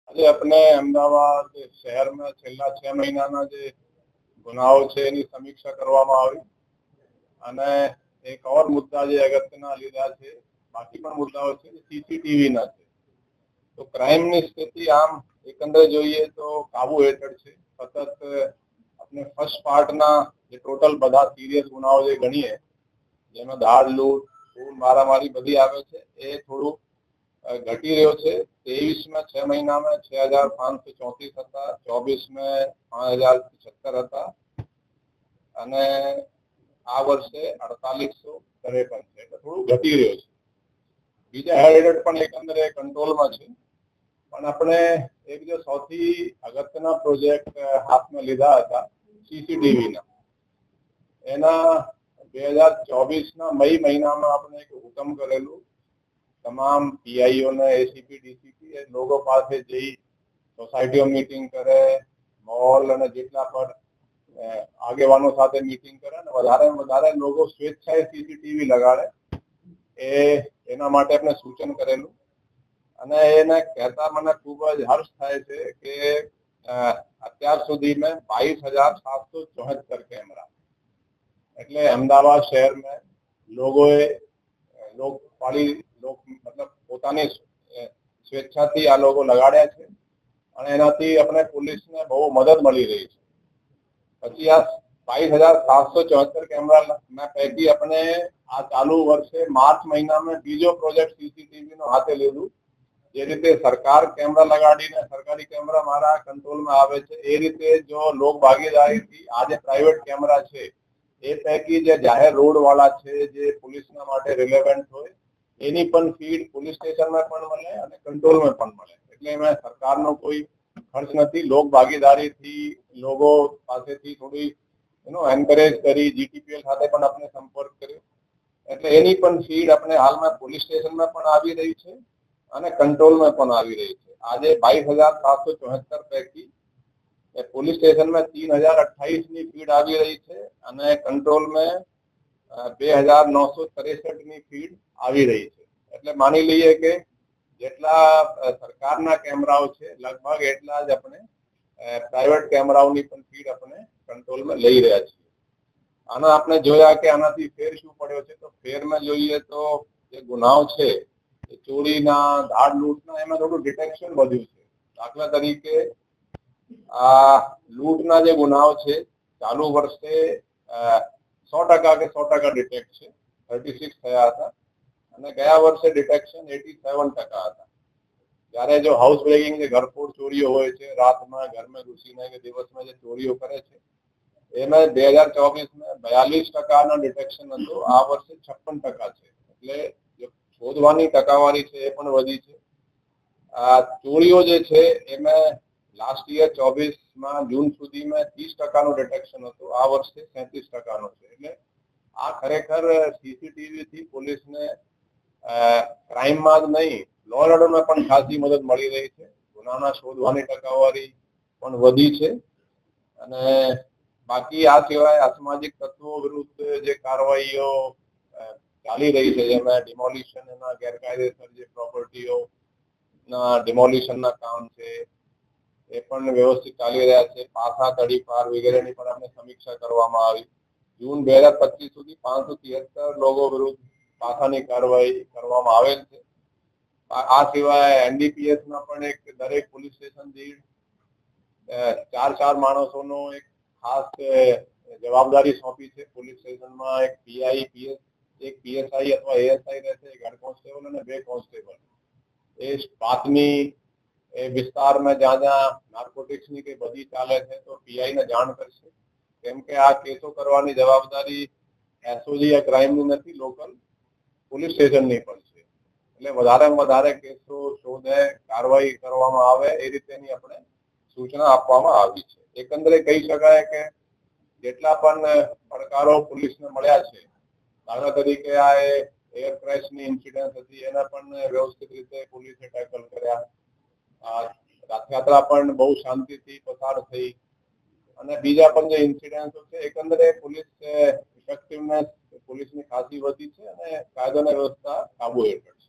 આજે આપણે અમદાવાદ શહેરમાં છેલ્લા 6 મહિનાના જે ગુનાઓ છે એની સમીક્ષા કરવામાં આવી અને એક ઓર મુદ્દા જે અગત્યના લીધા છે, બાકી પણ મુદ્દાઓ છે સીસીટીવી ના છે. તો ક્રાઇમની સ્થિતિ આમ એકંદરે જોઈએ તો કાબુ હેઠળ છે. સતત આપણે ફર્સ્ટ પાર્ટના જે ટોટલ બધા સિરિયસ ગુનાઓ જે ગણીએ, જેમાં દાળ લૂંટ, ખૂન, મારામારી બધી આવે છે, એ થોડું ઘટી રહ્યો છે. 23 में 6 महीना में 6534 હતા, 24 में 5076 હતા અને આ વર્ષે 4853 છે, એટલે થોડું ઘટી રહ્યો છે. બીજા હેડ પણ એકંદરે કંટ્રોલમાં છે. પણ આપણે એક જો સૌથી અગત્યના પ્રોજેક્ટ હાથમાં લીધા હતા સીસીટીવીના, એના 2024ના મઈ મહિનામાં આપણે એક હુકમ કરેલું તમામ પીઆઈઓને, એસીપી, ડીસીપી એ લોકો પાસે જઈ સોસાયટીઓ મીટિંગ કરે, મોલ અને જેટલા પણ આગેવાનો સાથે મીટિંગ કરે અને વધારે લોકો સ્વેચ્છાએ સીસીટીવી લગાડે, એના માટે આપણે સૂચન કરેલું. અને એને કહેતા મને ખૂબ જ હર્ષ થાય છે કે અત્યાર સુધી મેં 22,774 કેમેરા, એટલે અમદાવાદ શહેરમાં લોકોએ મતલબ પોતાની સ્વેચ્છાથી આ લોકો લગાડ્યા છે અને એનાથી આપણે પોલીસને બહુ મદદ મળી રહી છે. પછી આ 22,774 કેમેરા પૈકી આપણે આ ચાલુ વર્ષે માર્ચ મહિનામાં બીજો પ્રોજેક્ટ સીસીટીવી નો હાથે લીધું. જે રીતે સરકાર કેમેરા લગાડીને સરકારી કેમેરા મારા કંટ્રોલમાં આવે છે, એ રીતે જો લોક ભાગીદારીથી આ જે પ્રાઇવેટ કેમેરા છે એ પૈકી જે જાહેર રોડ વાળા છે, જે પોલીસના માટે રિલેવન્ટ હોય, એની પણ ફીડ પોલીસ સ્ટેશનમાં પણ મળે અને કંટ્રોલમાં પણ મળે. એટલે એમાં સરકારનો કોઈ ખર્ચ નથી. લોક ભાગીદારીથી લોકો પાસેથી થોડી એન્કરેજ કરી, જીટીપીએલ સાથે પણ આપણે સંપર્ક કર્યો, એટલે એની પણ ફીડ આપણે હાલમાં પોલીસ સ્ટેશનમાં પણ આવી રહી છે અને કંટ્રોલમાં પણ આવી રહી છે. આજે 22,774 પૈકી પોલીસ સ્ટેશનમાં 3,028 ની ફીડ આવી રહી છે અને કંટ્રોલમાં 2,963 ની ફીડ આવી રહી છે. એટલે માની લઈએ કે જેટલા સરકારના કેમેરાઓ છે, લગભગ એટલા જ આપણે પ્રાઇવેટ કેમેરાઓની પણ ફીડ આપણે કંટ્રોલમાં લઈ રહ્યા છીએ. આના આપણે જોયા કે આનાથી ફેર શું પડ્યો છે, તો ફેરમાં જોઈએ તો જે ગુનાઓ છે, ચોરીના, દાળ લૂંટના, એમાં થોડું ડિટેક્શન વધ્યું છે. દાખલા તરીકે આ લૂંટના જે ગુનાઓ છે, ચાલુ વર્ષે 100% કે 100% ડિટેક્ટ છે, 36 થયા હતા અને ગયા વર્ષે ડિટેક્શન 87% હતા. જ્યારે જો હાઉસ બ્રેકિંગ, જે ઘરફોડ ચોરીઓ હોય છે, રાતમાં ઘરમાં ઘૂસીને કે દિવસમાં જે ચોરીઓ કરે છે, એમાં 2024માં 42% ડિટેક્શન હતું, આ વર્ષે 56% છે. એટલે શોધવાની ટકાવારી છે એ પણ વધી છે. આ ચોરીઓ જે છે એમાં લાસ્ટ યર 24માં જૂન સુધીમાં 30%નું ડિટેક્શન હતું, આ વર્ષે 37%નું છે. એટલે આ ખરેખર સીસીટીવી થી પોલીસને ક્રાઇમમાં જ નહીં, લો એન્ડ ઓર્ડરમાં પણ ખાસી મદદ મળી રહી છે. ગુનાના શોધવાની ટકાવારી પણ વધી છે. અને બાકી આ સિવાય અસામાજિક તત્વો વિરુદ્ધ જે કાર્યવાહીઓ ચાલી રહી છે, જેમાં ડિમોલિશનના ગેરકાયદેસર જે પ્રોપર્ટીઓ ના ડિમોલિશનના કામ છે, એ પણ વ્યવસ્થિત ચાલી રહ્યા છે. પાસા, તડીપાર વગેરેની પણ આપણે સમીક્ષા કરવામાં આવી. જૂન 2025 સુધી 573 લોકો વિરુદ્ધ પાસાની કાર્યવાહી કરવામાં આવેલ છે. આ સિવાય એનડીપીએસમાં પણ એક દરેક પોલીસ સ્ટેશન દીઠ 4 માણસોનો એક ખાસ જવાબદારી સોંપી છે. પોલીસ સ્ટેશનમાં એક પીઆઈ, એક પીએસઆઈ અથવા એએસઆઈ રહેશે, એક હેડ કોન્સ્ટેબલ અને 2 કોન્સ્ટેબલ. એ બાતમી એ વિસ્તારમાં જ્યાં જ્યાં નાર્કોટિક્સની કે બધી ચાલે છે, તો પીઆઈને જાણ કરશે, કેમ કે આ કેસો કરવાની જવાબદારી એસઓજી या ક્રાઇમની નથી, લોકલ પોલીસ સ્ટેશનની પણ છે. એટલે વધારેમાં વધારે કેસો શોધે, કાર્યવાહી કરવામાં આવે, એ રીતેની આપણે સૂચના આપવામાં આવી છે. એકંદરે કહી શકાય કે જેટલા પણ પડકારો પોલીસને મળ્યા છે, દાખલા તરીકે આ એર ક્રેશની ઇન્સિડન્ટ હતી, એના પણ વ્યવસ્થિત રીતે પોલીસે ટેકલ કર્યા. રથયાત્રા પણ બહુ શાંતિથી પસાર થઈ અને બીજા પણ જે ઇન્સિડન્ટો છે, એકંદરે પોલીસ ઇફેક્ટિવનેસ પોલીસની ખાસી વધી છે અને કાયદો અને વ્યવસ્થા કાબુ હેઠળ છે.